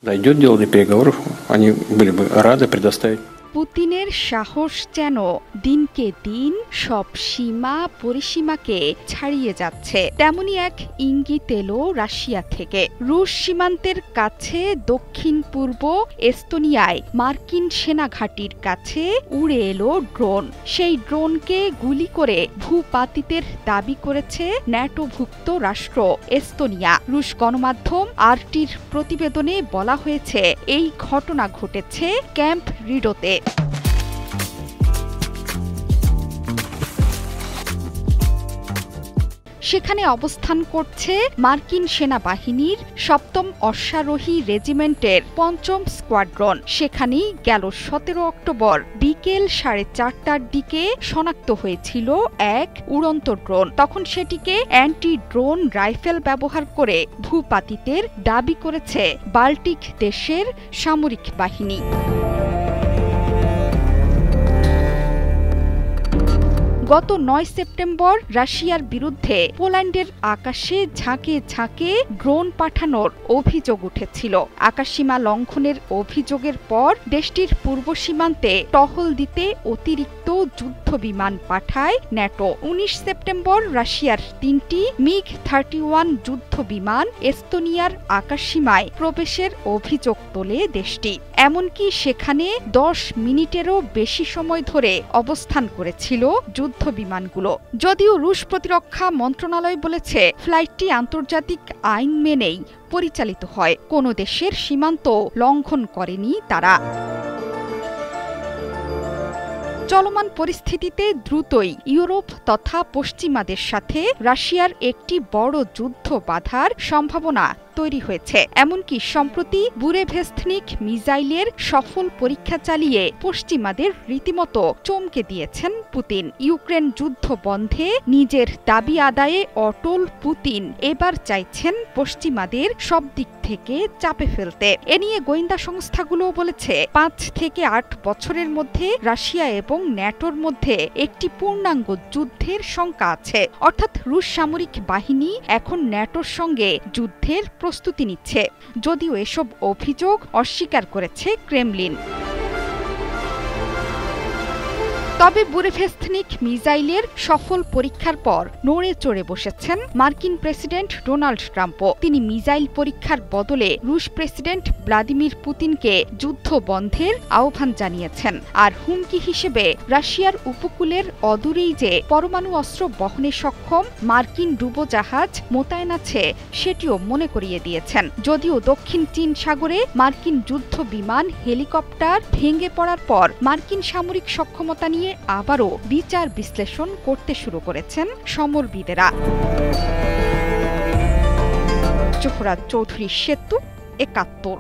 Дойдет дело до переговоров, они были бы рады предоставить. পুতিনের সাহস যেন দিনকে দিন সব সীমা পরিসীমাকে ছাড়িয়ে যাচ্ছে। তেমনি এক ইঙ্গিত এলো রাশিয়া থেকে। রুশ সীমান্তের কাছে দক্ষিণ পূর্ব এস্তোনিয়ায় মার্কিন সেনাঘাঁটির কাছে উড়ে এলো ড্রোন। সেই ড্রোনকে গুলি করে ভূপাতিতের দাবি করেছে ন্যাটোভুক্ত রাষ্ট্র এস্তোনিয়া। রুশ গণমাধ্যম আরটির প্রতিবেদনে বলা হয়েছে, এই ঘটনা ঘটেছে ক্যাম্প রিডোতে। সেখানে অবস্থান করছে মার্কিন সেনাবাহিনীর ৭ম অশ্বারোহী রেজিমেন্টের ৫ম স্কোয়াড্রন। সেখানেই গেল ১৭ অক্টোবর বিকেল ৪:৩০টার দিকে শনাক্ত হয়েছিল এক উড়ন্ত ড্রোন। তখন সেটিকে অ্যান্টি ড্রোন রাইফেল ব্যবহার করে ভূপাতিতের দাবি করেছে বাল্টিক দেশের সামরিক বাহিনী। গত ৯ সেপ্টেম্বর রাশিয়ার বিরুদ্ধে পোল্যান্ডের আকাশে ঝাঁকে ঝাঁকে ড্রোন পাঠানোর অভিযোগ উঠেছিল। আকাশসীমা লঙ্ঘনের অভিযোগের পর দেশটির পূর্ব সীমান্তে টহল দিতে অতিরিক্ত যুদ্ধ বিমান পাঠায় ন্যাটো। ১৯ সেপ্টেম্বর রাশিয়ার ৩টি মিগ-৩১ যুদ্ধ বিমান এস্তোনিয়ার আকাশসীমায় প্রবেশের অভিযোগ তোলে দেশটি। এমনকি সেখানে ১০ মিনিটেরও বেশি সময় ধরে অবস্থান করেছিল যুদ্ধ বিমানগুলো। যদিও রুশ প্রতিরক্ষা মন্ত্রণালয় বলেছে, ফ্লাইটটি আন্তর্জাতিক আইন মেনেই পরিচালিত হয়, কোনো দেশের সীমান্ত লঙ্ঘন করেনি তারা। চলমান পরিস্থিতিতে দ্রুতই ইউরোপ তথা পশ্চিমাদের সাথে রাশিয়ার একটি বড় যুদ্ধ বাধার সম্ভাবনা তৈরি হয়েছে। এমনকি সম্প্রতি বুরেভেস্তনিক মিসাইলের সফল পরীক্ষা চালিয়ে পশ্চিমাদের রীতিমতো চমকে দিয়েছেন পুতিন। ইউক্রেন যুদ্ধ বন্ধে নিজের দাবি আদায়ে অটল পুতিন এবার চাইছেন পশ্চিমাদের সব দিক থেকে চাপে ফেলতে। এ নিয়ে গোয়েন্দা সংস্থাগুলো বলেছে, ৫ থেকে ৮ বছরের মধ্যে রাশিয়া এবং ন্যাটোর মধ্যে একটি পূর্ণাঙ্গ যুদ্ধের শঙ্কা আছে। অর্থাৎ রুশ সামরিক বাহিনী এখন ন্যাটোর সঙ্গে যুদ্ধের প্রস্তুতি নিচ্ছে। যদিও এসব অভিযোগ অস্বীকার করেছে ক্রেমলিন। তবে বুরেভেস্তনিক মিসাইলের সফল পরীক্ষার পর নড়ে চড়ে বসেছেন মার্কিন প্রেসিডেন্ট ডোনাল্ড ট্রাম্পও। তিনি মিসাইল পরীক্ষার বদলে রুশ প্রেসিডেন্ট ভ্লাদিমির পুতিনকে যুদ্ধ বন্ধের আহ্বান জানিয়েছেন। আর হুমকি হিসেবে রাশিয়ার উপকূলের অদূরেই যে পরমাণু অস্ত্র বহনে সক্ষম মার্কিন ডুবোজাহাজ মোতায়েন আছে সেটিও মনে করিয়ে দিয়েছেন। যদিও দক্ষিণ চীন সাগরে মার্কিন যুদ্ধ বিমান হেলিকপ্টার ভেঙে পড়ার পর মার্কিন সামরিক সক্ষমতা নিয়ে আবারও বিচার বিশ্লেষণ করতে শুরু করেছেন সমরবিদেরা। জোহরা চৌধুরী সেতু, ৭১।